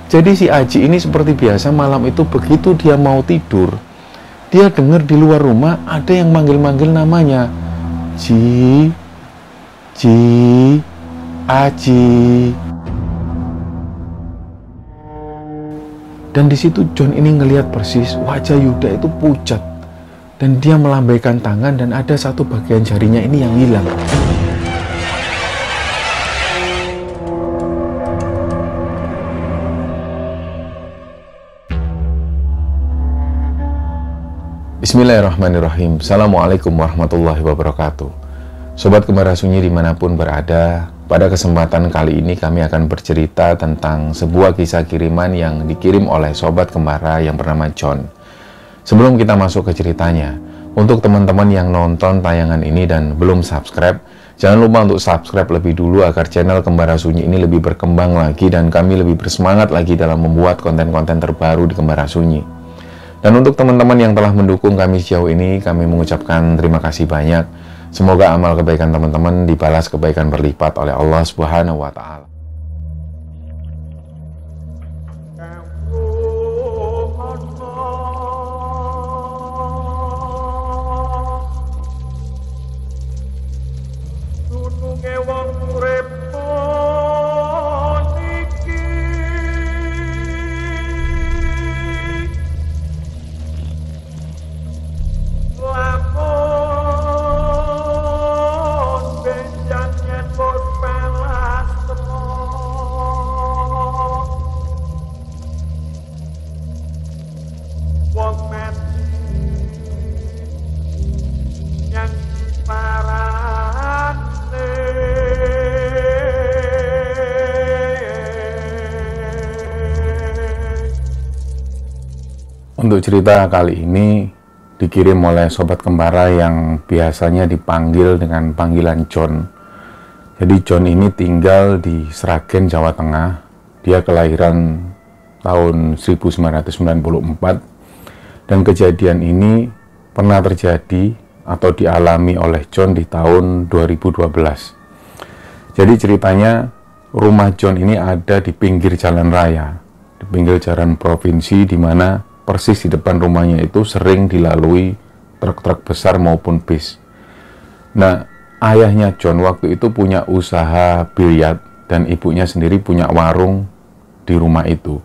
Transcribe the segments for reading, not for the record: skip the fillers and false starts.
Jadi si Aji ini seperti biasa malam itu begitu dia mau tidur, dia dengar di luar rumah ada yang manggil-manggil namanya. Ji, Ji, Aji. Dan di situ John ini ngelihat persis wajah Yuda itu pucat. Dan dia melambaikan tangan dan ada satu bagian jarinya ini yang hilang. Bismillahirrahmanirrahim. Assalamualaikum warahmatullahi wabarakatuh. Sobat Kembara Sunyi dimanapun berada, pada kesempatan kali ini kami akan bercerita tentang sebuah kisah kiriman yang dikirim oleh Sobat Kembara yang bernama John. Sebelum kita masuk ke ceritanya, untuk teman-teman yang nonton tayangan ini dan belum subscribe, jangan lupa untuk subscribe lebih dulu agar channel Kembara Sunyi ini lebih berkembang lagi dan kami lebih bersemangat lagi dalam membuat konten-konten terbaru di Kembara Sunyi. Dan untuk teman-teman yang telah mendukung kami sejauh ini, kami mengucapkan terima kasih banyak. Semoga amal kebaikan teman-teman dibalas kebaikan berlipat oleh Allah Subhanahu wa Ta'ala. Untuk cerita kali ini dikirim oleh Sobat Kembara yang biasanya dipanggil dengan panggilan John. Jadi John ini tinggal di Sragen, Jawa Tengah. Dia kelahiran tahun 1994 dan kejadian ini pernah terjadi atau dialami oleh John di tahun 2012. Jadi ceritanya rumah John ini ada di pinggir jalan raya, di pinggir jalan provinsi, di mana persis di depan rumahnya itu sering dilalui truk-truk besar maupun bis. Nah, ayahnya John waktu itu punya usaha biliar dan ibunya sendiri punya warung di rumah itu.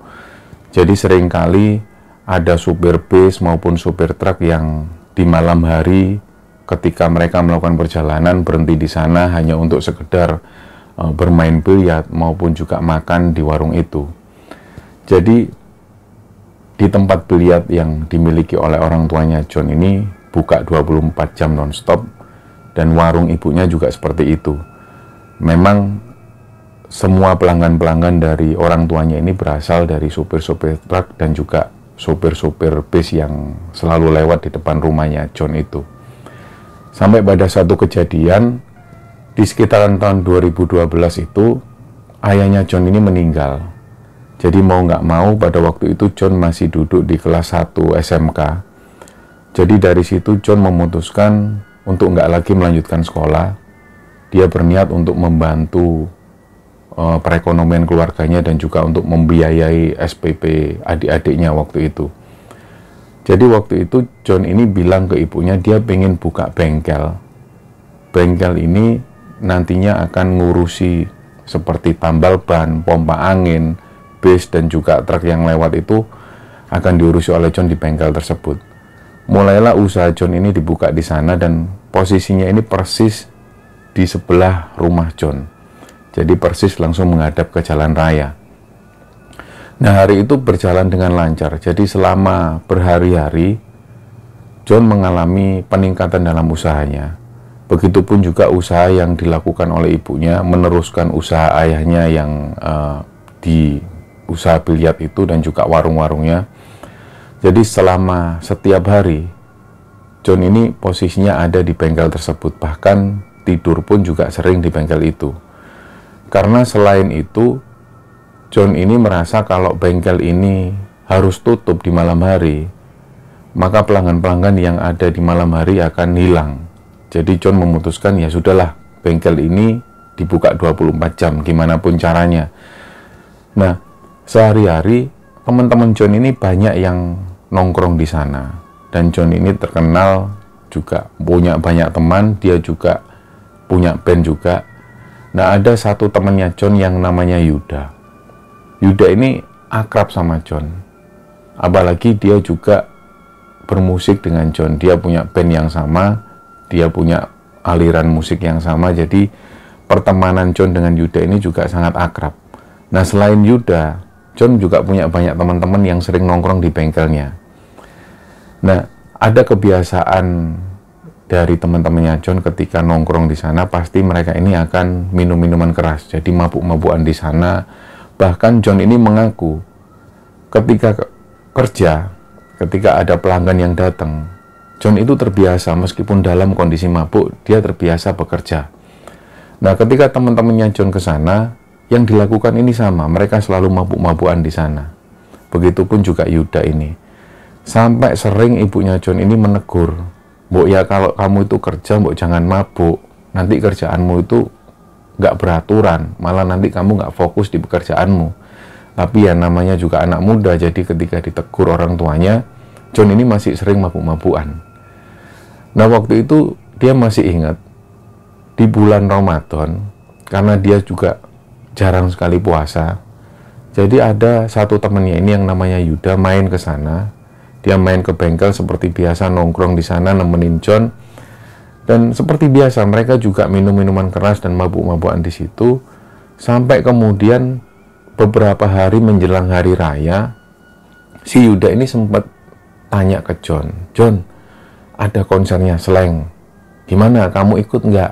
Jadi seringkali ada supir bis maupun supir truk yang di malam hari ketika mereka melakukan perjalanan berhenti di sana hanya untuk sekedar bermain biliar maupun juga makan di warung itu. Jadi di tempat biliar yang dimiliki oleh orang tuanya John ini buka 24 jam non-stop dan warung ibunya juga seperti itu. Memang semua pelanggan-pelanggan dari orang tuanya ini berasal dari supir-supir truk dan juga supir-supir bis yang selalu lewat di depan rumahnya John itu. Sampai pada satu kejadian di sekitaran tahun 2012 itu ayahnya John ini meninggal. Jadi mau nggak mau pada waktu itu John masih duduk di kelas 1 SMK. Jadi dari situ John memutuskan untuk nggak lagi melanjutkan sekolah. Dia berniat untuk membantu perekonomian keluarganya dan juga untuk membiayai SPP adik-adiknya waktu itu. Jadi waktu itu John ini bilang ke ibunya dia pengen buka bengkel. Bengkel ini nantinya akan ngurusi seperti tambal ban, pompa angin, bis dan juga truk yang lewat itu akan diurusi oleh John di bengkel tersebut. Mulailah usaha John ini dibuka di sana dan posisinya ini persis di sebelah rumah John. Jadi persis langsung menghadap ke jalan raya. Nah, hari itu berjalan dengan lancar. Jadi selama berhari-hari John mengalami peningkatan dalam usahanya. Begitupun juga usaha yang dilakukan oleh ibunya meneruskan usaha ayahnya yang di usaha biliar itu dan juga warung-warungnya. Jadi selama setiap hari John ini posisinya ada di bengkel tersebut, bahkan tidur pun juga sering di bengkel itu. Karena selain itu John ini merasa kalau bengkel ini harus tutup di malam hari, maka pelanggan-pelanggan yang ada di malam hari akan hilang. Jadi John memutuskan ya sudahlah, bengkel ini dibuka 24 jam gimana pun caranya. Nah, Sehari-hari teman-teman John ini banyak yang nongkrong di sana, dan John ini terkenal juga punya banyak teman, dia juga punya band juga. Nah, ada satu temannya John yang namanya Yuda. Yuda ini akrab sama John, apalagi dia juga bermusik dengan John. Dia punya band yang sama, dia punya aliran musik yang sama, jadi pertemanan John dengan Yuda ini juga sangat akrab. Nah, selain Yuda, John juga punya banyak teman-teman yang sering nongkrong di bengkelnya. Nah, ada kebiasaan dari teman-temannya John ketika nongkrong di sana, pasti mereka ini akan minum minuman keras, jadi mabuk-mabukan di sana. Bahkan John ini mengaku ketika kerja, ketika ada pelanggan yang datang, John itu terbiasa meskipun dalam kondisi mabuk, dia terbiasa bekerja. Nah, ketika teman-temannya John ke sana, yang dilakukan ini sama, mereka selalu mabuk-mabukan di sana. Begitupun juga Yuda ini. Sampai sering ibunya John ini menegur, "Mbok ya, kalau kamu itu kerja, mbok jangan mabuk. Nanti kerjaanmu itu nggak beraturan, malah nanti kamu nggak fokus di pekerjaanmu." Tapi ya namanya juga anak muda, jadi ketika ditegur orang tuanya, John ini masih sering mabuk-mabukan. Nah, waktu itu dia masih ingat, di bulan Ramadan, karena dia juga jarang sekali puasa, jadi ada satu temannya ini yang namanya Yuda main ke sana. Dia main ke bengkel seperti biasa, nongkrong di sana nemenin John, dan seperti biasa mereka juga minum minuman keras dan mabuk-mabukan di situ. Sampai kemudian beberapa hari menjelang hari raya, si Yuda ini sempat tanya ke John, "John, ada konsernya Slank, gimana, kamu ikut nggak?"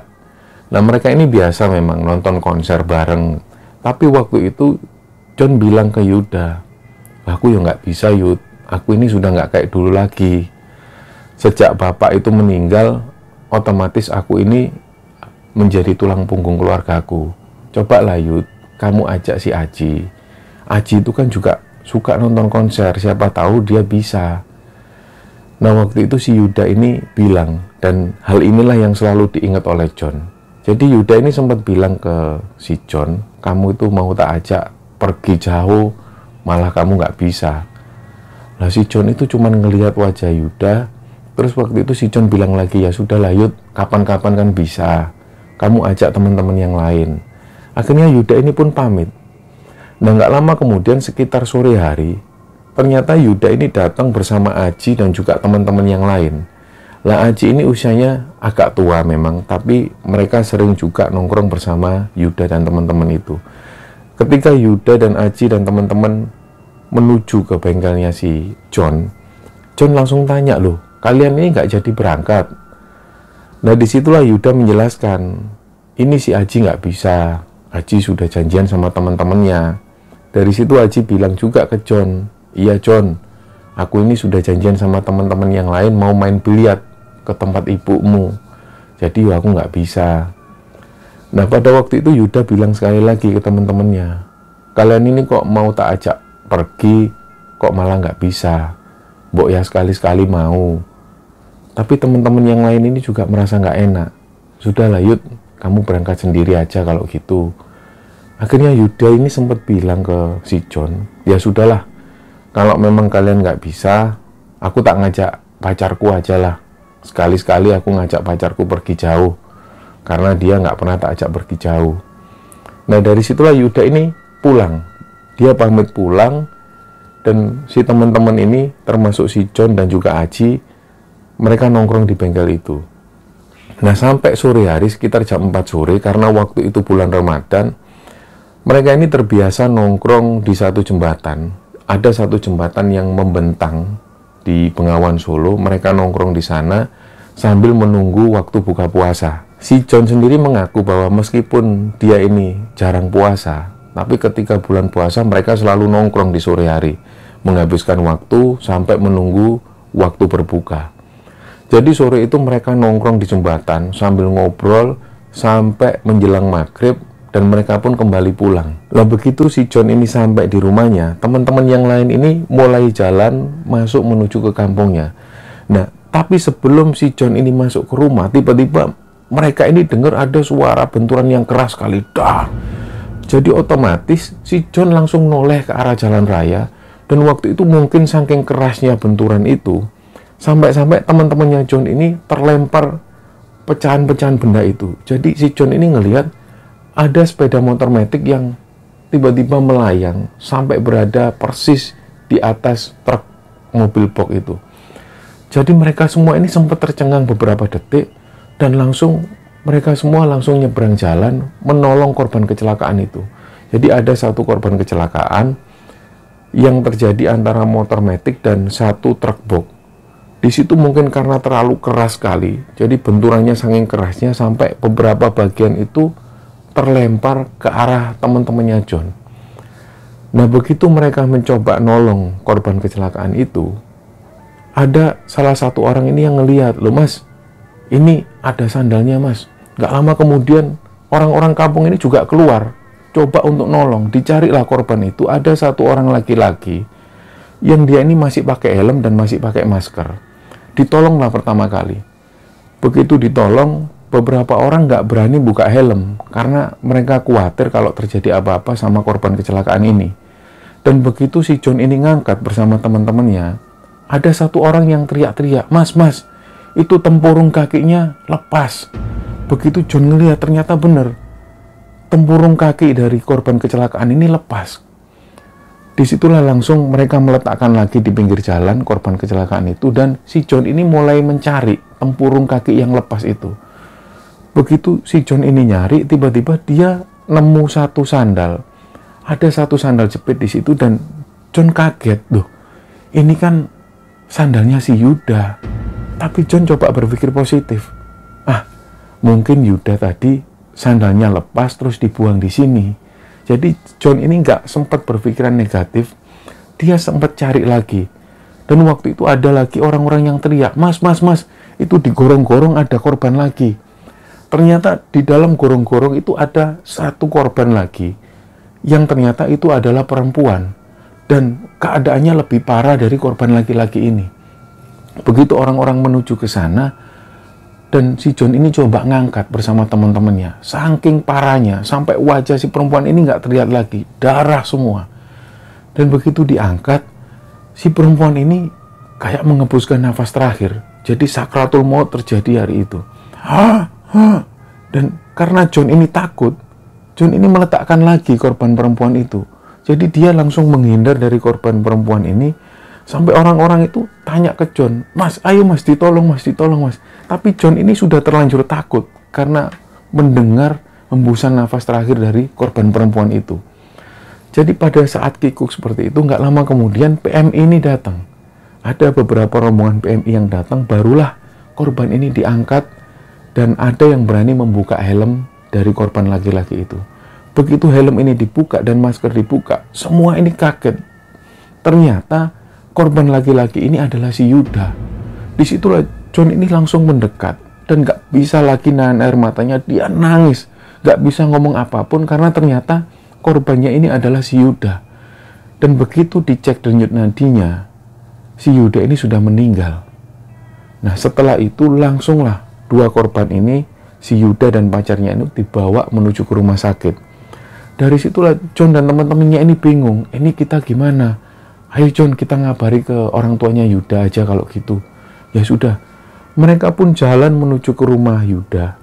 Nah, mereka ini biasa memang nonton konser bareng. Tapi waktu itu John bilang ke Yuda, "Aku ya nggak bisa, Yud. Aku ini sudah nggak kayak dulu lagi. Sejak bapak itu meninggal, otomatis aku ini menjadi tulang punggung keluargaku. Cobalah, Yud, kamu ajak si Aji. Aji itu kan juga suka nonton konser, siapa tahu dia bisa." Nah, waktu itu si Yuda ini bilang, dan hal inilah yang selalu diingat oleh John. Jadi Yuda ini sempat bilang ke si John, "Kamu itu mau tak ajak pergi jauh, malah kamu nggak bisa." Nah, si John itu cuma ngelihat wajah Yuda. Terus waktu itu si John bilang lagi, "Ya sudahlah Yud, kapan-kapan kan bisa. Kamu ajak teman-teman yang lain." Akhirnya Yuda ini pun pamit. Nah, nggak lama kemudian sekitar sore hari, ternyata Yuda ini datang bersama Aji dan juga teman-teman yang lain. Lah, Aji ini usianya agak tua memang, tapi mereka sering juga nongkrong bersama Yuda dan teman-teman itu. Ketika Yuda dan Aji dan teman-teman menuju ke bengkelnya si John, John langsung tanya, "Loh, kalian ini nggak jadi berangkat?" Nah, disitulah Yuda menjelaskan, "Ini si Aji nggak bisa. Aji sudah janjian sama teman-temannya." Dari situ Aji bilang juga ke John, "Iya John, aku ini sudah janjian sama teman-teman yang lain mau main biliar ke tempat ibumu, jadi aku nggak bisa." Nah, pada waktu itu Yuda bilang sekali lagi ke teman-temannya, "Kalian ini kok mau tak ajak pergi, kok malah nggak bisa? Mbok ya sekali-sekali mau." Tapi teman-teman yang lain ini juga merasa nggak enak. "Sudahlah Yud, kamu berangkat sendiri aja kalau gitu." Akhirnya Yuda ini sempat bilang ke si John, "Ya sudahlah, kalau memang kalian nggak bisa, aku tak ngajak pacarku aja lah. Sekali-sekali aku ngajak pacarku pergi jauh, karena dia nggak pernah tak ajak pergi jauh." Nah, dari situlah Yuda ini pulang. Dia pamit pulang, dan si teman-teman ini termasuk si John dan juga Aji, mereka nongkrong di bengkel itu. Nah, sampai sore hari sekitar jam 4 sore, karena waktu itu bulan Ramadan, mereka ini terbiasa nongkrong di satu jembatan. Ada satu jembatan yang membentang di Bengawan Solo. Mereka nongkrong di sana sambil menunggu waktu buka puasa. Si John sendiri mengaku bahwa meskipun dia ini jarang puasa, tapi ketika bulan puasa mereka selalu nongkrong di sore hari, menghabiskan waktu sampai menunggu waktu berbuka. Jadi sore itu mereka nongkrong di jembatan sambil ngobrol sampai menjelang maghrib, dan mereka pun kembali pulang. Lah, begitu si John ini sampai di rumahnya, teman-teman yang lain ini mulai jalan masuk menuju ke kampungnya. Nah, tapi sebelum si John ini masuk ke rumah, tiba-tiba mereka ini dengar ada suara benturan yang keras sekali. Dah. Jadi otomatis si John langsung noleh ke arah jalan raya. Dan waktu itu mungkin saking kerasnya benturan itu, sampai-sampai teman-temannya John ini terlempar pecahan-pecahan benda itu. Jadi si John ini ngelihat ada sepeda motor matic yang tiba-tiba melayang sampai berada persis di atas truk mobil box itu. Jadi mereka semua ini sempat tercengang beberapa detik dan mereka semua langsung nyebrang jalan menolong korban kecelakaan itu. Jadi ada satu korban kecelakaan yang terjadi antara motor matic dan satu truk box. Di situ mungkin karena terlalu keras sekali, jadi benturannya saking kerasnya sampai beberapa bagian itu terlempar ke arah teman-temannya John. Nah, begitu mereka mencoba nolong korban kecelakaan itu, ada salah satu orang ini yang ngelihat, "Loh mas, ini ada sandalnya mas." Gak lama kemudian orang-orang kampung ini juga keluar, coba untuk nolong. Dicarilah korban itu, ada satu orang laki-laki yang dia ini masih pakai helm dan masih pakai masker. Ditolonglah pertama kali. Begitu ditolong, beberapa orang nggak berani buka helm karena mereka khawatir kalau terjadi apa-apa sama korban kecelakaan ini. Dan begitu si John ini ngangkat bersama teman-temannya, ada satu orang yang teriak-teriak, "Mas, mas, itu tempurung kakinya lepas." Begitu John ngelihat, ternyata benar, tempurung kaki dari korban kecelakaan ini lepas. Disitulah langsung mereka meletakkan lagi di pinggir jalan korban kecelakaan itu, dan si John ini mulai mencari tempurung kaki yang lepas itu. Begitu si John ini nyari, tiba-tiba dia nemu satu sandal. Ada satu sandal jepit di situ dan John kaget, "Loh, ini kan sandalnya si Yuda." Tapi John coba berpikir positif. Mungkin Yuda tadi sandalnya lepas terus dibuang di sini. Jadi John ini nggak sempat berpikiran negatif. Dia sempat cari lagi. Dan waktu itu ada lagi orang-orang yang teriak, "Mas, mas, mas, itu di gorong-gorong ada korban lagi." Ternyata di dalam gorong-gorong itu ada satu korban lagi, yang ternyata itu adalah perempuan. Dan keadaannya lebih parah dari korban laki-laki ini. Begitu orang-orang menuju ke sana, dan si John ini coba ngangkat bersama teman-temannya. Saking parahnya, sampai wajah si perempuan ini nggak terlihat lagi. Darah semua. Dan begitu diangkat, si perempuan ini kayak menghembuskan nafas terakhir. Jadi sakratul maut terjadi hari itu. Dan karena John ini takut, John ini meletakkan lagi korban perempuan itu. Jadi dia langsung menghindar dari korban perempuan ini. Sampai orang-orang itu tanya ke John, "Mas, ayo mas, ditolong mas, ditolong mas." Tapi John ini sudah terlanjur takut karena mendengar hembusan nafas terakhir dari korban perempuan itu. Jadi pada saat kikuk seperti itu, nggak lama kemudian PMI ini datang. Ada beberapa rombongan PMI yang datang, barulah korban ini diangkat dan ada yang berani membuka helm dari korban laki-laki itu. Begitu helm ini dibuka dan masker dibuka, semua ini kaget. Ternyata korban laki-laki ini adalah si Yuda. Disitulah John ini langsung mendekat dan gak bisa lagi nahan air matanya. Dia nangis, gak bisa ngomong apapun karena ternyata korbannya ini adalah si Yuda. Dan begitu dicek denyut nadinya, si Yuda ini sudah meninggal. Nah, setelah itu langsunglah dua korban ini, si Yuda dan pacarnya ini, dibawa menuju ke rumah sakit. Dari situlah John dan teman-temannya ini bingung, ini kita gimana? "Ayo John, kita ngabari ke orang tuanya Yuda aja kalau gitu." Ya sudah, mereka pun jalan menuju ke rumah Yuda.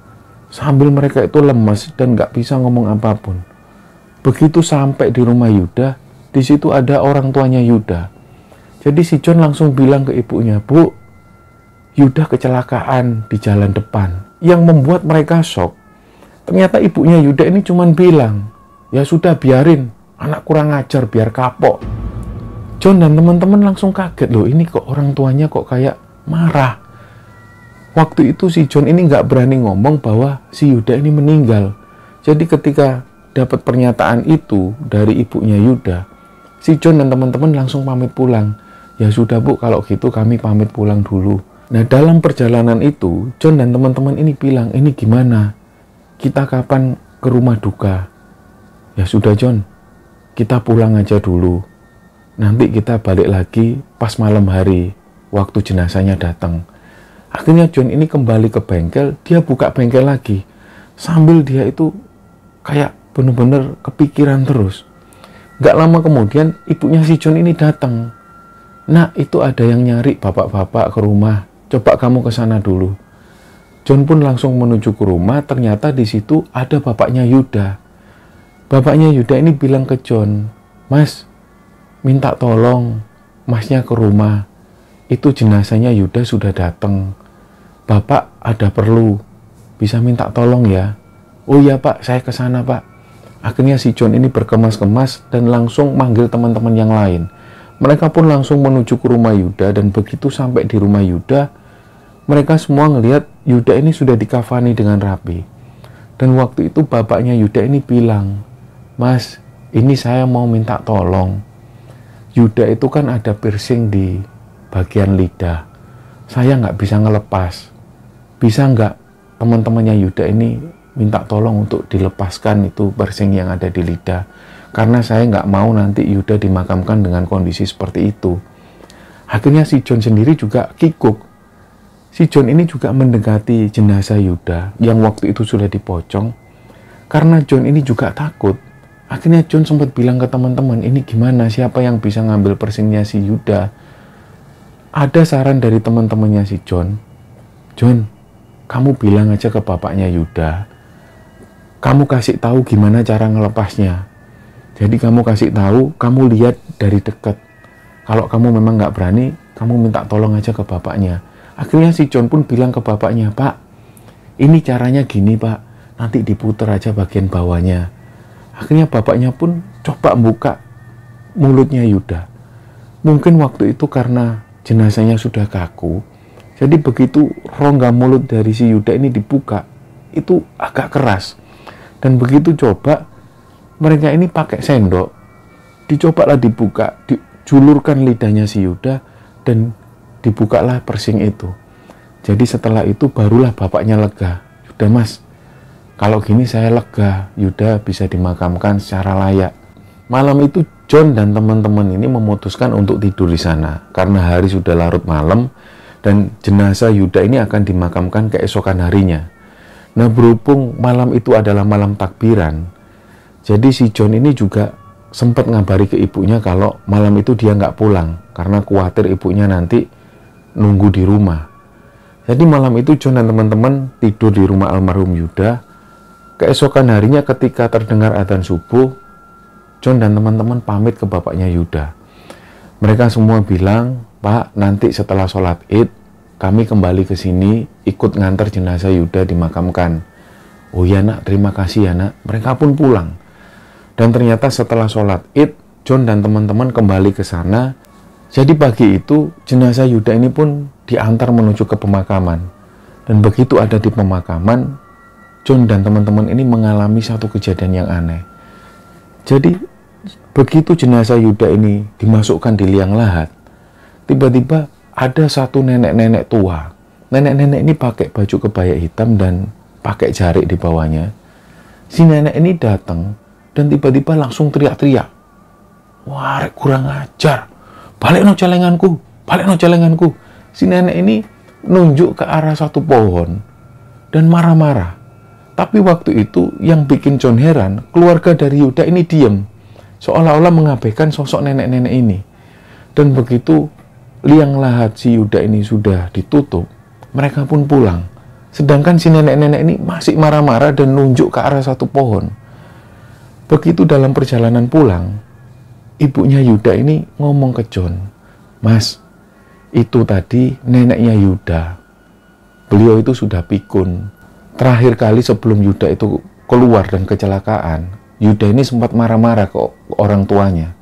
Sambil mereka itu lemas dan gak bisa ngomong apapun. Begitu sampai di rumah Yuda, di situ ada orang tuanya Yuda. Jadi si John langsung bilang ke ibunya, "Bu, Yuda kecelakaan di jalan depan." Yang membuat mereka shock, ternyata ibunya Yuda ini cuma bilang, "Ya sudah, biarin, anak kurang ajar biar kapok." John dan teman-teman langsung kaget, "Loh, ini kok orang tuanya kok kayak marah." Waktu itu si John ini nggak berani ngomong bahwa si Yuda ini meninggal. Jadi ketika dapat pernyataan itu dari ibunya Yuda, si John dan teman-teman langsung pamit pulang. "Ya sudah Bu, kalau gitu kami pamit pulang dulu." Nah, dalam perjalanan itu, John dan teman-teman ini bilang, "Ini gimana? Kita kapan ke rumah duka?" "Ya sudah John, kita pulang aja dulu. Nanti kita balik lagi pas malam hari, waktu jenazahnya datang." Akhirnya John ini kembali ke bengkel, dia buka bengkel lagi. Sambil dia itu kayak bener-bener kepikiran terus. Gak lama kemudian ibunya si John ini datang. Nak, itu ada yang nyari bapak-bapak ke rumah. Coba kamu ke sana dulu. John pun langsung menuju ke rumah. Ternyata di situ ada bapaknya Yuda. Bapaknya Yuda ini bilang ke John, Mas, minta tolong masnya ke rumah. Itu jenazahnya Yuda sudah datang. Bapak ada perlu. Bisa minta tolong ya. Oh iya Pak, saya ke sana Pak. Akhirnya si John ini berkemas-kemas dan langsung manggil teman-teman yang lain. Mereka pun langsung menuju ke rumah Yuda, dan begitu sampai di rumah Yuda, mereka semua ngelihat Yuda ini sudah dikafani dengan rapi. Dan waktu itu bapaknya Yuda ini bilang, Mas, ini saya mau minta tolong. Yuda itu kan ada piercing di bagian lidah. Saya nggak bisa ngelepas. Bisa nggak teman-temannya Yuda ini minta tolong untuk dilepaskan itu piercing yang ada di lidah, karena saya nggak mau nanti Yuda dimakamkan dengan kondisi seperti itu. Akhirnya si John sendiri juga kikuk. Si John ini juga mendekati jenazah Yuda yang waktu itu sudah dipocong. Karena John ini juga takut, akhirnya John sempat bilang ke teman-teman, ini gimana, siapa yang bisa ngambil piercingnya si Yuda? Ada saran dari teman-temannya si John, John, kamu bilang aja ke bapaknya Yuda, kamu kasih tahu gimana cara ngelepasnya. Jadi kamu kasih tahu, kamu lihat dari dekat. Kalau kamu memang nggak berani, kamu minta tolong aja ke bapaknya. Akhirnya si John pun bilang ke bapaknya, Pak, ini caranya gini Pak, nanti diputer aja bagian bawahnya. Akhirnya bapaknya pun coba buka mulutnya Yuda. Mungkin waktu itu karena jenazahnya sudah kaku, jadi begitu rongga mulut dari si Yuda ini dibuka, itu agak keras. Dan begitu coba, mereka ini pakai sendok, dicobalah dibuka, dijulurkan lidahnya si Yuda, dan dibukalah piercing itu. Jadi setelah itu barulah bapaknya lega. Yuda Mas, kalau gini saya lega, Yuda bisa dimakamkan secara layak. Malam itu John dan teman-teman ini memutuskan untuk tidur di sana, karena hari sudah larut malam, dan jenazah Yuda ini akan dimakamkan keesokan harinya. Nah, berhubung malam itu adalah malam takbiran, jadi si John ini juga sempat ngabari ke ibunya kalau malam itu dia nggak pulang, karena khawatir ibunya nanti nunggu di rumah. Jadi malam itu John dan teman-teman tidur di rumah almarhum Yuda. Keesokan harinya ketika terdengar adzan subuh, John dan teman-teman pamit ke bapaknya Yuda. Mereka semua bilang, Pak, nanti setelah sholat Id, kami kembali ke sini, ikut ngantar jenazah Yuda dimakamkan. Oh ya nak, terima kasih ya nak. Mereka pun pulang. Dan ternyata setelah sholat Id, John dan teman-teman kembali ke sana. Jadi pagi itu, jenazah Yuda ini pun diantar menuju ke pemakaman. Dan begitu ada di pemakaman, John dan teman-teman ini mengalami satu kejadian yang aneh. Jadi, begitu jenazah Yuda ini dimasukkan di liang lahat, tiba-tiba ada satu nenek-nenek tua. Nenek-nenek ini pakai baju kebaya hitam dan pakai jarik di bawahnya. Si nenek ini datang dan tiba-tiba langsung teriak-teriak. Wah, kurang ajar. Balik no celenganku, balik no celenganku. Si nenek ini nunjuk ke arah satu pohon dan marah-marah. Tapi waktu itu yang bikin John heran, keluarga dari Yuda ini diam, seolah-olah mengabaikan sosok nenek-nenek ini. Dan begitu liang lahat si Yuda ini sudah ditutup, mereka pun pulang. Sedangkan si nenek-nenek ini masih marah-marah dan nunjuk ke arah satu pohon. Begitu dalam perjalanan pulang, ibunya Yuda ini ngomong ke John, Mas, itu tadi neneknya Yuda. Beliau itu sudah pikun. Terakhir kali sebelum Yuda itu keluar dan kecelakaan, Yuda ini sempat marah-marah ke orang tuanya.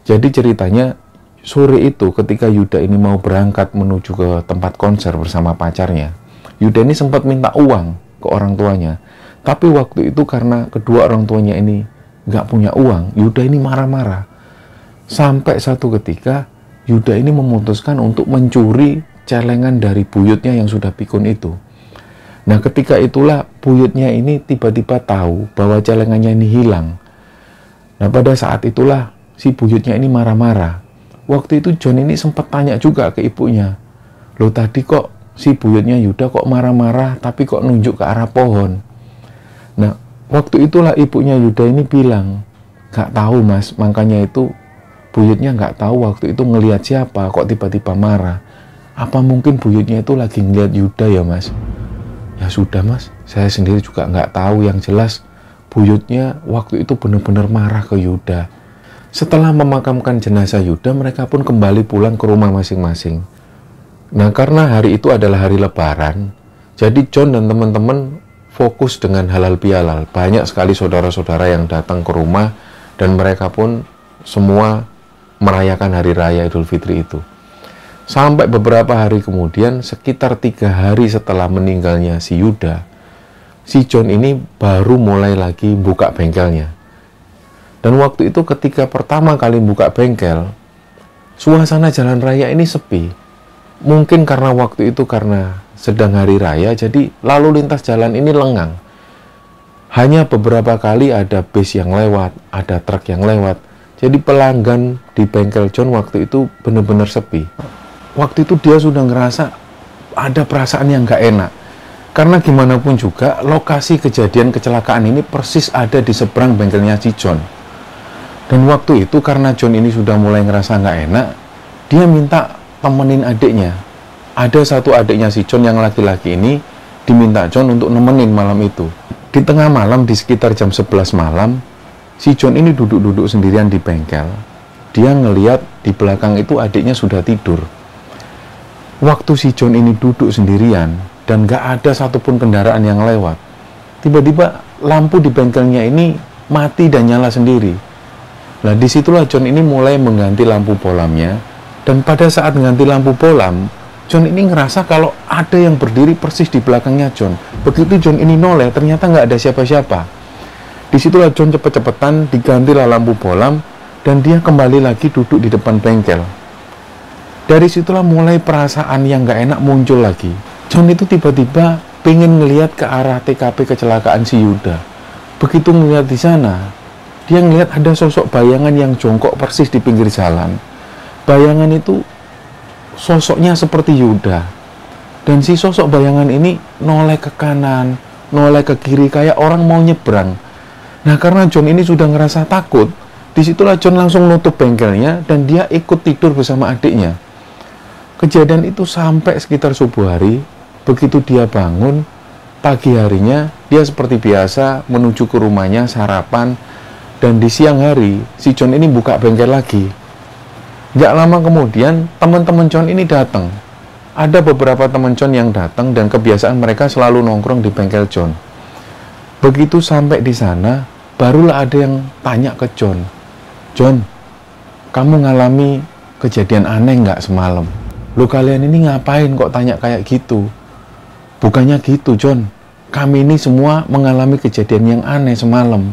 Jadi ceritanya, sore itu ketika Yuda ini mau berangkat menuju ke tempat konser bersama pacarnya, Yuda ini sempat minta uang ke orang tuanya. Tapi waktu itu karena kedua orang tuanya ini nggak punya uang, Yuda ini marah-marah. Sampai satu ketika, Yuda ini memutuskan untuk mencuri celengan dari buyutnya yang sudah pikun itu. Nah, ketika itulah buyutnya ini tiba-tiba tahu bahwa celengannya ini hilang. Nah, pada saat itulah si buyutnya ini marah-marah. Waktu itu John ini sempat tanya juga ke ibunya, loh tadi kok si buyutnya Yuda kok marah-marah tapi kok nunjuk ke arah pohon. Nah, Waktu itulah ibunya Yuda ini bilang, "Gak tahu mas, makanya itu buyutnya gak tahu waktu itu ngelihat siapa, kok tiba-tiba marah. Apa mungkin buyutnya itu lagi ngelihat Yuda ya mas?" Ya sudah mas, saya sendiri juga gak tahu, yang jelas buyutnya waktu itu benar-benar marah ke Yuda. Setelah memakamkan jenazah Yuda, mereka pun kembali pulang ke rumah masing-masing. Nah, karena hari itu adalah hari lebaran, jadi John dan teman-teman fokus dengan halal bihalal. Banyak sekali saudara-saudara yang datang ke rumah dan mereka pun semua merayakan hari raya Idul Fitri itu. Sampai beberapa hari kemudian, sekitar 3 hari setelah meninggalnya si Yuda, si John ini baru mulai lagi buka bengkelnya. Dan waktu itu ketika pertama kali buka bengkel, suasana jalan raya ini sepi. Mungkin karena waktu itu karena sedang hari raya, jadi lalu lintas jalan ini lengang. Hanya beberapa kali ada bis yang lewat, ada truk yang lewat. Jadi pelanggan di bengkel John waktu itu benar-benar sepi. Waktu itu dia sudah ngerasa ada perasaan yang gak enak. Karena gimana pun juga, lokasi kejadian kecelakaan ini persis ada di seberang bengkelnya si John. Dan waktu itu karena John ini sudah mulai ngerasa gak enak, dia minta temenin adiknya. Ada satu adiknya si John yang laki-laki ini diminta John untuk nemenin malam itu. Di tengah malam, di sekitar jam 11 malam, si John ini duduk-duduk sendirian di bengkel. Dia ngeliat di belakang itu adiknya sudah tidur. Waktu si John ini duduk sendirian dan gak ada satupun kendaraan yang lewat, tiba-tiba lampu di bengkelnya ini mati dan nyala sendiri. Nah, disitulah John ini mulai mengganti lampu bolamnya. Dan pada saat mengganti lampu bolam, John ini ngerasa kalau ada yang berdiri persis di belakangnya John. Begitu John ini noleh, ternyata nggak ada siapa-siapa. Disitulah John cepet-cepetan digantilah lampu bolam dan dia kembali lagi duduk di depan bengkel. Dari situlah mulai perasaan yang nggak enak muncul lagi. John itu tiba-tiba pengen ngelihat ke arah TKP kecelakaan si Yuda. Begitu ngelihat di sana, dia ngelihat ada sosok bayangan yang jongkok persis di pinggir jalan. Bayangan itu sosoknya seperti Yuda. Dan si sosok bayangan ini noleh ke kanan, noleh ke kiri kayak orang mau nyebrang. Nah, karena John ini sudah ngerasa takut, disitulah John langsung nutup bengkelnya dan dia ikut tidur bersama adiknya. Kejadian itu sampai sekitar subuh hari. Begitu dia bangun, pagi harinya dia seperti biasa menuju ke rumahnya sarapan. Dan di siang hari, si John ini buka bengkel lagi. Gak lama kemudian, teman-teman John ini datang. Ada beberapa teman John yang datang dan kebiasaan mereka selalu nongkrong di bengkel John. Begitu sampai di sana, barulah ada yang tanya ke John, "John, kamu ngalami kejadian aneh nggak semalam? Lo kalian ini ngapain kok tanya kayak gitu?" "Bukannya gitu, John. Kami ini semua mengalami kejadian yang aneh semalam."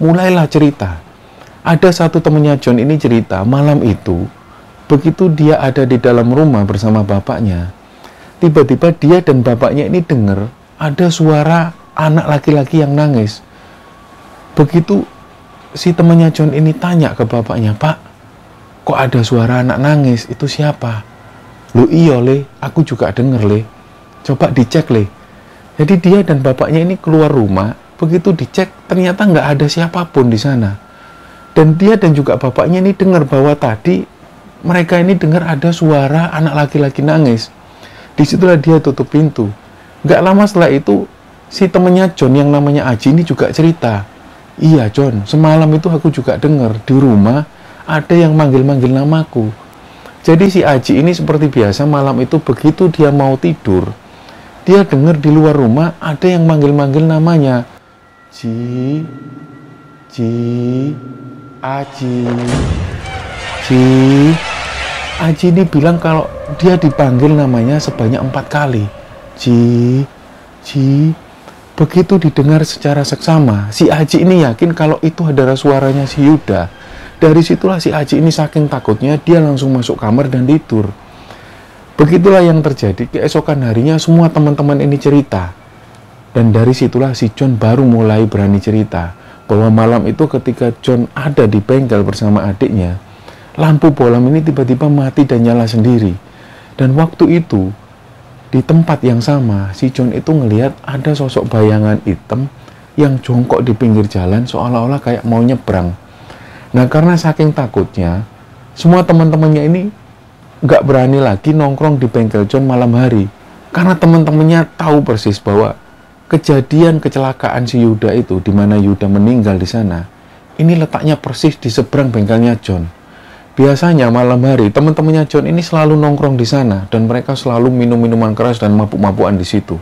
Mulailah cerita. Ada satu temannya John ini cerita, malam itu, begitu dia ada di dalam rumah bersama bapaknya, tiba-tiba dia dan bapaknya ini dengar ada suara anak laki-laki yang nangis. Begitu si temannya John ini tanya ke bapaknya, "Pak, kok ada suara anak nangis? Itu siapa?" "Lu iya le, aku juga denger le. Coba dicek le." Jadi dia dan bapaknya ini keluar rumah, begitu dicek ternyata nggak ada siapapun di sana. Dan dia dan juga bapaknya ini dengar bahwa tadi mereka ini dengar ada suara anak laki-laki nangis. Disitulah dia tutup pintu. Nggak lama setelah itu, si temannya John yang namanya Aji ini juga cerita, "Iya John, semalam itu aku juga dengar di rumah ada yang manggil-manggil namaku." Jadi si Aji ini seperti biasa malam itu begitu dia mau tidur, dia dengar di luar rumah ada yang manggil-manggil namanya. "Ji, Aji, Ji." Aji ini bilang kalau dia dipanggil namanya sebanyak 4 kali. "Ji." Begitu didengar secara seksama, si Aji ini yakin kalau itu adalah suaranya si Yuda. Dari situlah si Aji ini saking takutnya, dia langsung masuk kamar dan tidur. Begitulah yang terjadi. Keesokan harinya semua teman-teman ini cerita. Dan dari situlah si John baru mulai berani cerita bahwa malam itu ketika John ada di bengkel bersama adiknya, lampu bolam ini tiba-tiba mati dan nyala sendiri. Dan waktu itu, di tempat yang sama, si John itu ngelihat ada sosok bayangan hitam yang jongkok di pinggir jalan seolah-olah kayak mau nyebrang. Nah, karena saking takutnya, semua teman-temannya ini nggak berani lagi nongkrong di bengkel John malam hari. Karena teman-temannya tahu persis bahwa kejadian kecelakaan si Yuda itu, di mana Yuda meninggal di sana, ini letaknya persis di seberang bengkelnya John. Biasanya malam hari teman-temannya John ini selalu nongkrong di sana dan mereka selalu minum minuman keras dan mabuk-mabukan di situ.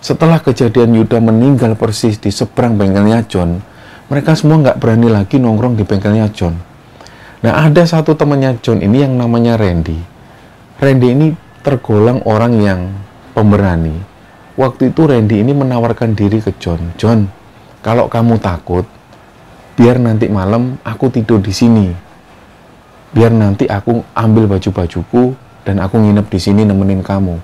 Setelah kejadian Yuda meninggal persis di seberang bengkelnya John, mereka semua nggak berani lagi nongkrong di bengkelnya John. Nah, ada satu temannya John ini yang namanya Randy. Randy ini tergolong orang yang pemberani. Waktu itu Randy ini menawarkan diri ke John. John, kalau kamu takut, biar nanti malam aku tidur di sini. Biar nanti aku ambil baju-bajuku dan aku nginep di sini nemenin kamu.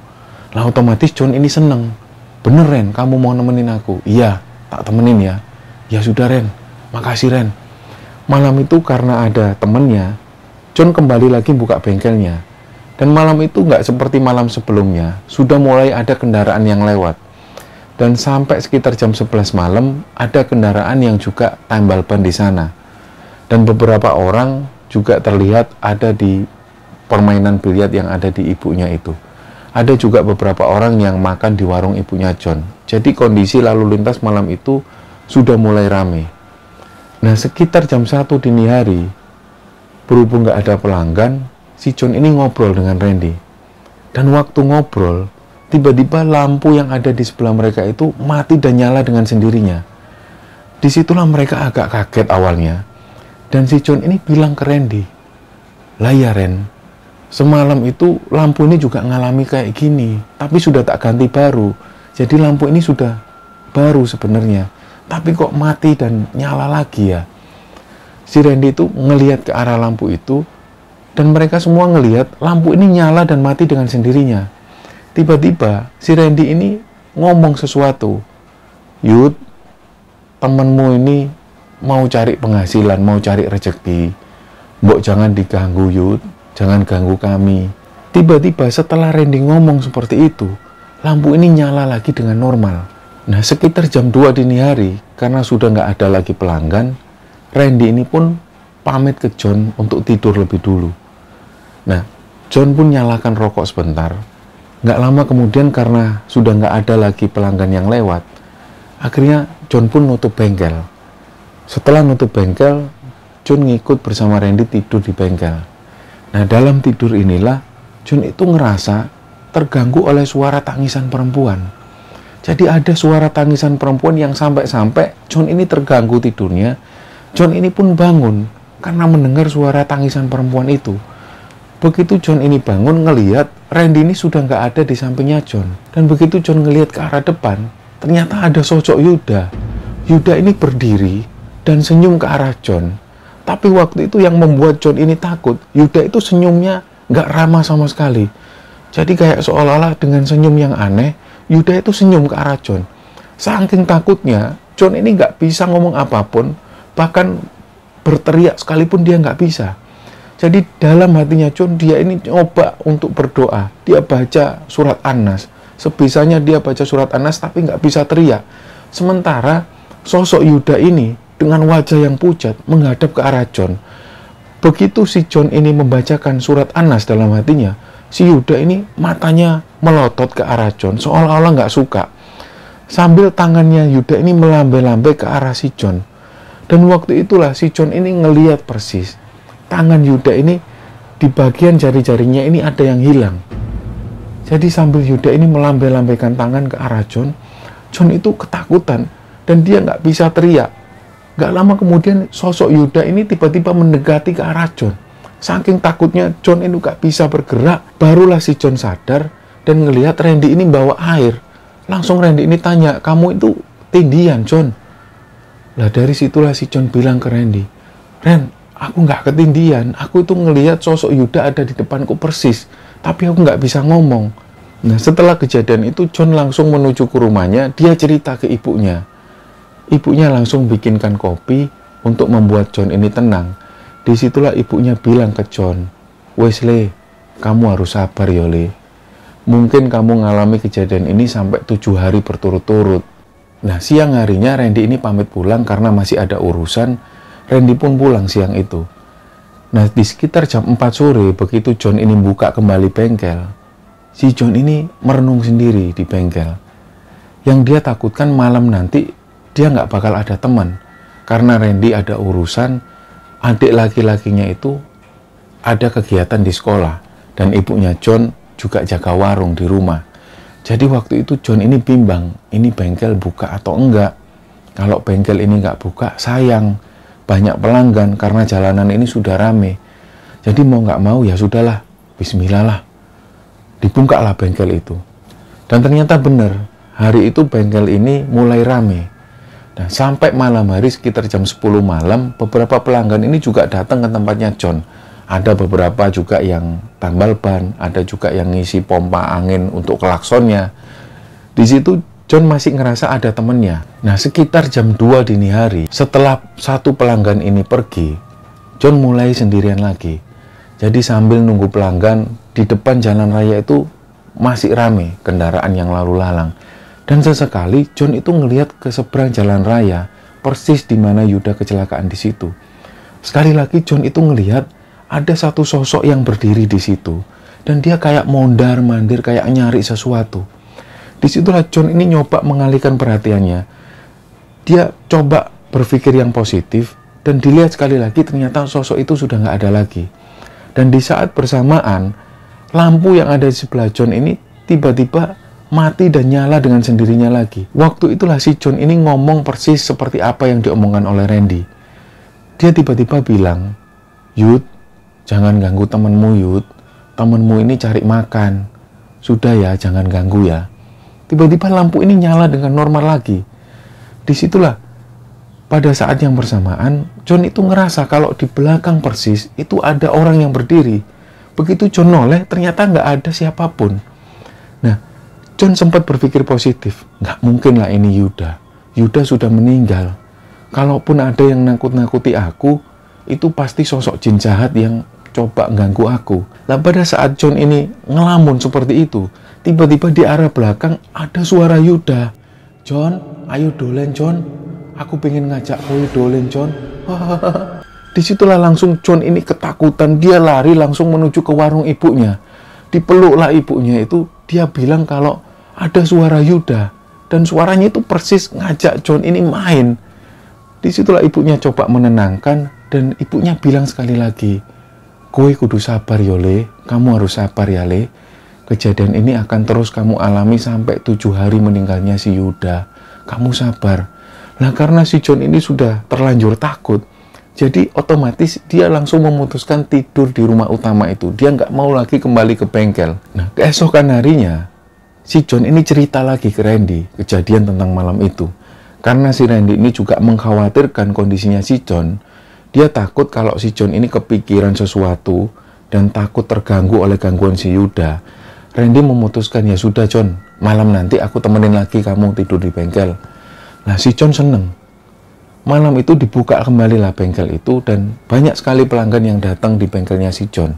Lah otomatis John ini seneng. Bener Ren, kamu mau nemenin aku? Iya, tak temenin ya. Ya sudah Ren, makasih Ren. Malam itu karena ada temennya, John kembali lagi buka bengkelnya. Dan malam itu nggak seperti malam sebelumnya, sudah mulai ada kendaraan yang lewat. Dan sampai sekitar jam 11 malam, ada kendaraan yang juga tambal ban di sana. Dan beberapa orang juga terlihat ada di permainan biliar yang ada di ibunya itu. Ada juga beberapa orang yang makan di warung ibunya John. Jadi kondisi lalu lintas malam itu sudah mulai rame. Nah, sekitar jam 1 dini hari, berhubung nggak ada pelanggan, si John ini ngobrol dengan Randy. Dan waktu ngobrol, tiba-tiba lampu yang ada di sebelah mereka itu mati dan nyala dengan sendirinya. Disitulah mereka agak kaget awalnya. Dan si John ini bilang ke Randy, "Lah ya Ren, semalam itu lampu ini juga ngalami kayak gini, tapi sudah tak ganti baru. Jadi lampu ini sudah baru sebenarnya, tapi kok mati dan nyala lagi ya." Si Randy itu ngelihat ke arah lampu itu, dan mereka semua ngelihat lampu ini nyala dan mati dengan sendirinya. Tiba-tiba si Randy ini ngomong sesuatu. "Yud, temenmu ini mau cari penghasilan, mau cari rezeki. Mbok jangan diganggu Yud. Jangan ganggu kami." Tiba-tiba setelah Randy ngomong seperti itu, lampu ini nyala lagi dengan normal. Nah, sekitar jam 2 dini hari, karena sudah nggak ada lagi pelanggan, Randy ini pun pamit ke John untuk tidur lebih dulu. Nah, John pun nyalakan rokok sebentar. Nggak lama kemudian karena sudah nggak ada lagi pelanggan yang lewat, akhirnya John pun nutup bengkel. Setelah nutup bengkel, John ngikut bersama Randy tidur di bengkel. Nah, dalam tidur inilah John itu ngerasa terganggu oleh suara tangisan perempuan. Jadi ada suara tangisan perempuan yang sampai-sampai John ini terganggu tidurnya. John ini pun bangun karena mendengar suara tangisan perempuan itu. Begitu John ini bangun ngelihat Randy ini sudah nggak ada di sampingnya John. Dan begitu John ngelihat ke arah depan, ternyata ada sosok Yuda. Yuda ini berdiri dan senyum ke arah John. Tapi waktu itu yang membuat John ini takut, Yuda itu senyumnya nggak ramah sama sekali. Jadi kayak seolah-olah dengan senyum yang aneh, Yuda itu senyum ke arah John. Saking takutnya, John ini nggak bisa ngomong apapun, bahkan berteriak sekalipun dia nggak bisa. Jadi dalam hatinya John, dia ini coba untuk berdoa. Dia baca surat An-Nas. Sebisanya dia baca surat An-Nas tapi nggak bisa teriak. Sementara sosok Yuda ini dengan wajah yang pucat menghadap ke arah John. Begitu si John ini membacakan surat An-Nas dalam hatinya, si Yuda ini matanya melotot ke arah John seolah-olah nggak suka. Sambil tangannya Yuda ini melambai-lambai ke arah si John. Dan waktu itulah si John ini ngelihat persis tangan Yuda ini di bagian jari-jarinya ini ada yang hilang. Jadi sambil Yuda ini melambai-lambaikan tangan ke arah John, John itu ketakutan dan dia nggak bisa teriak. Nggak lama kemudian sosok Yuda ini tiba-tiba mendekati ke arah John. Saking takutnya John ini nggak bisa bergerak, barulah si John sadar dan ngelihat Randy ini bawa air. Langsung Randy ini tanya, "Kamu itu tindian John?" Lah dari situlah si John bilang ke Randy, "Ren, aku nggak ketindian, aku itu ngelihat sosok Yuda ada di depanku persis, tapi aku nggak bisa ngomong." Nah, setelah kejadian itu, John langsung menuju ke rumahnya, dia cerita ke ibunya. Ibunya langsung bikinkan kopi untuk membuat John ini tenang. Disitulah ibunya bilang ke John, "Wesley, kamu harus sabar ya Le. Mungkin kamu ngalami kejadian ini sampai 7 hari berturut-turut. Nah, siang harinya Randy ini pamit pulang karena masih ada urusan. Randy pun pulang siang itu. Nah, di sekitar jam 4 sore, begitu John ini buka kembali bengkel, si John ini merenung sendiri di bengkel. Yang dia takutkan malam nanti dia nggak bakal ada teman. Karena Randy ada urusan, adik laki-lakinya itu ada kegiatan di sekolah. Dan ibunya John juga jaga warung di rumah. Jadi waktu itu John ini bimbang, ini bengkel buka atau enggak. Kalau bengkel ini nggak buka, sayang. Banyak pelanggan karena jalanan ini sudah rame. Jadi mau nggak mau ya sudahlah, bismillah lah. Dibukalah bengkel itu. Dan ternyata benar, hari itu bengkel ini mulai rame. Nah, sampai malam hari sekitar jam 10 malam, beberapa pelanggan ini juga datang ke tempatnya John. Ada beberapa juga yang tambal ban, ada juga yang ngisi pompa angin untuk klaksonnya. Di situ John masih ngerasa ada temennya. Nah, sekitar jam 2 dini hari, setelah satu pelanggan ini pergi, John mulai sendirian lagi. Jadi sambil nunggu pelanggan, di depan jalan raya itu masih rame kendaraan yang lalu lalang. Dan sesekali John itu ngelihat ke seberang jalan raya, persis di mana Yuda kecelakaan di situ. Sekali lagi John itu ngelihat ada satu sosok yang berdiri di situ. Dan dia kayak mondar-mandir, kayak nyari sesuatu. Disitulah John ini nyoba mengalihkan perhatiannya. Dia coba berpikir yang positif. Dan dilihat sekali lagi ternyata sosok itu sudah nggak ada lagi. Dan di saat bersamaan, lampu yang ada di sebelah John ini tiba-tiba mati dan nyala dengan sendirinya lagi. Waktu itulah si John ini ngomong persis seperti apa yang diomongkan oleh Randy. Dia tiba-tiba bilang, "Yud, jangan ganggu temenmu Yud, temenmu ini cari makan. Sudah ya, jangan ganggu ya." Tiba-tiba lampu ini nyala dengan normal lagi. Disitulah, pada saat yang bersamaan, John itu ngerasa kalau di belakang persis, itu ada orang yang berdiri. Begitu John noleh, ternyata nggak ada siapapun. Nah, John sempat berpikir positif. Nggak mungkin lah ini Yuda. Yuda sudah meninggal. Kalaupun ada yang nakut-nakuti aku, itu pasti sosok jin jahat yang coba ganggu aku. Lah pada saat John ini ngelamun seperti itu, tiba-tiba di arah belakang ada suara Yuda. "John, ayo dolen John. Aku pengen ngajak kowe dolen John." Disitulah langsung John ini ketakutan. Dia lari langsung menuju ke warung ibunya. Dipeluklah ibunya itu. Dia bilang kalau ada suara Yuda. Dan suaranya itu persis ngajak John ini main. Disitulah ibunya coba menenangkan. Dan ibunya bilang sekali lagi, "Kowe kudu sabar ya Le, kamu harus sabar ya Le. Kejadian ini akan terus kamu alami sampai 7 hari meninggalnya si Yuda. Kamu sabar." Nah, karena si John ini sudah terlanjur takut, jadi otomatis dia langsung memutuskan tidur di rumah utama itu. Dia nggak mau lagi kembali ke bengkel. Nah, keesokan harinya, si John ini cerita lagi ke Randy kejadian tentang malam itu. Karena si Randy ini juga mengkhawatirkan kondisinya si John. Dia takut kalau si John ini kepikiran sesuatu dan takut terganggu oleh gangguan si Yuda. Randy memutuskan, "Ya sudah John, malam nanti aku temenin lagi kamu tidur di bengkel." Nah, si John seneng. Malam itu dibuka kembali lah bengkel itu dan banyak sekali pelanggan yang datang di bengkelnya si John.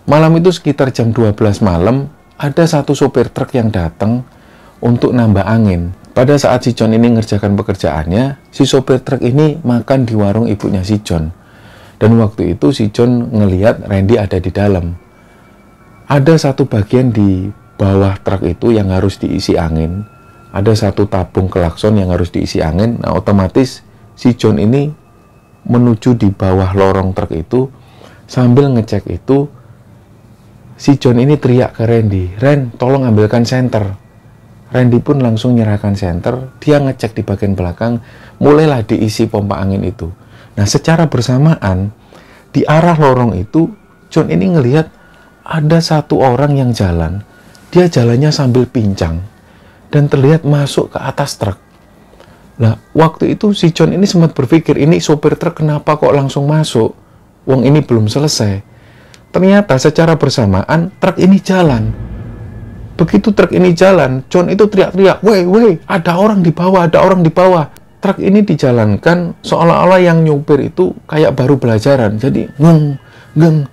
Malam itu sekitar jam 12 malam, ada satu sopir truk yang datang untuk nambah angin. Pada saat si John ini ngerjakan pekerjaannya, si sopir truk ini makan di warung ibunya si John. Dan waktu itu si John ngelihat Randy ada di dalam. Ada satu bagian di bawah truk itu yang harus diisi angin. Ada satu tabung klakson yang harus diisi angin. Nah, otomatis si John ini menuju di bawah lorong truk itu. Sambil ngecek itu, si John ini teriak ke Randy, "Ren, tolong ambilkan senter." Randy pun langsung nyerahkan senter. Dia ngecek di bagian belakang, mulailah diisi pompa angin itu. Nah, secara bersamaan, di arah lorong itu, John ini ngelihat ada satu orang yang jalan. Dia jalannya sambil pincang. Dan terlihat masuk ke atas truk. Nah, waktu itu si John ini sempat berpikir, ini sopir truk kenapa kok langsung masuk? Wong ini belum selesai. Ternyata secara bersamaan, truk ini jalan. Begitu truk ini jalan, John itu teriak-teriak, "Weh, ada orang di bawah, ada orang di bawah." Truk ini dijalankan seolah-olah yang nyupir itu kayak baru belajaran. Jadi, ngeng.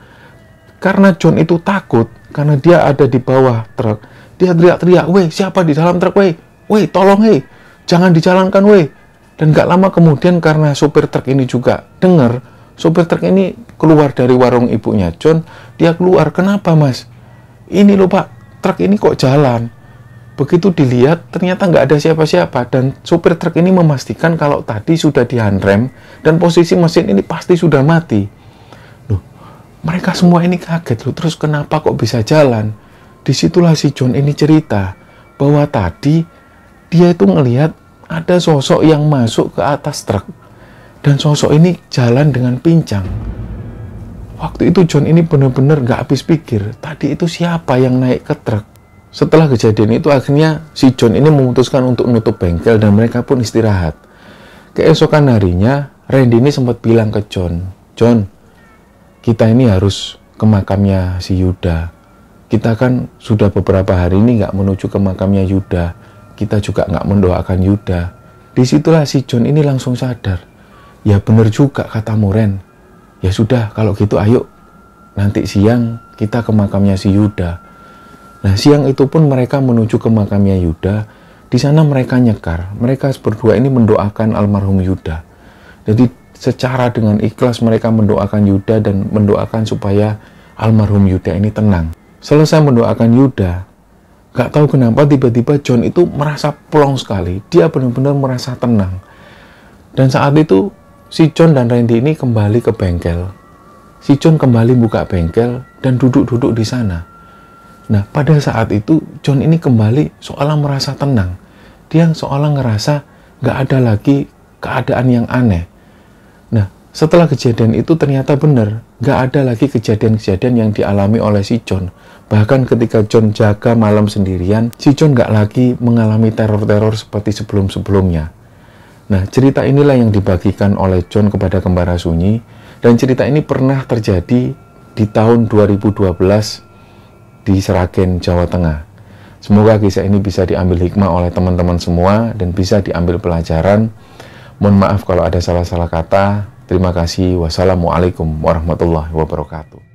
Karena John itu takut, karena dia ada di bawah truk. Dia teriak-teriak, "Weh, siapa di dalam truk, weh? Weh, tolong, hei. jangan dijalankan weh. Dan gak lama kemudian karena sopir truk ini juga dengar, sopir truk ini keluar dari warung ibunya John. Dia keluar, kenapa mas? Ini loh pak, truk ini kok jalan. Begitu dilihat ternyata nggak ada siapa-siapa, dan sopir truk ini memastikan kalau tadi sudah dihandrem dan posisi mesin ini pasti sudah mati. Loh, mereka semua ini kaget loh, terus kenapa kok bisa jalan? Disitulah si John ini cerita bahwa tadi dia itu ngelihat ada sosok yang masuk ke atas truk, dan sosok ini jalan dengan pincang. Waktu itu John ini benar-benar gak habis pikir, tadi itu siapa yang naik ke truk. Setelah kejadian itu akhirnya si John ini memutuskan untuk menutup bengkel dan mereka pun istirahat. Keesokan harinya Randy ini sempat bilang ke John, John, kita ini harus ke makamnya si Yuda. Kita kan sudah beberapa hari ini gak menuju ke makamnya Yuda. Kita juga nggak mendoakan Yuda. Disitulah si John ini langsung sadar. Ya bener juga kata Ren. Ya sudah, kalau gitu ayo. Nanti siang kita ke makamnya si Yuda. Nah siang itu pun mereka menuju ke makamnya Yuda. Di sana mereka nyekar. Mereka berdua ini mendoakan almarhum Yuda. Jadi secara dengan ikhlas mereka mendoakan Yuda dan mendoakan supaya almarhum Yuda ini tenang. Selesai mendoakan Yuda, gak tahu kenapa tiba-tiba John itu merasa plong sekali. Dia benar-benar merasa tenang. Dan saat itu si John dan Randy ini kembali ke bengkel. Si John kembali buka bengkel dan duduk-duduk di sana. Nah pada saat itu John ini kembali seolah merasa tenang. Dia seolah ngerasa gak ada lagi keadaan yang aneh. Nah setelah kejadian itu ternyata benar. Gak ada lagi kejadian-kejadian yang dialami oleh si John. Bahkan ketika John jaga malam sendirian, si John gak lagi mengalami teror-teror seperti sebelum-sebelumnya. Nah, cerita inilah yang dibagikan oleh John kepada Kembara Sunyi, dan cerita ini pernah terjadi di tahun 2012 di Seragen, Jawa Tengah. Semoga kisah ini bisa diambil hikmah oleh teman-teman semua dan bisa diambil pelajaran. Mohon maaf kalau ada salah-salah kata. Terima kasih. Wassalamualaikum warahmatullahi wabarakatuh.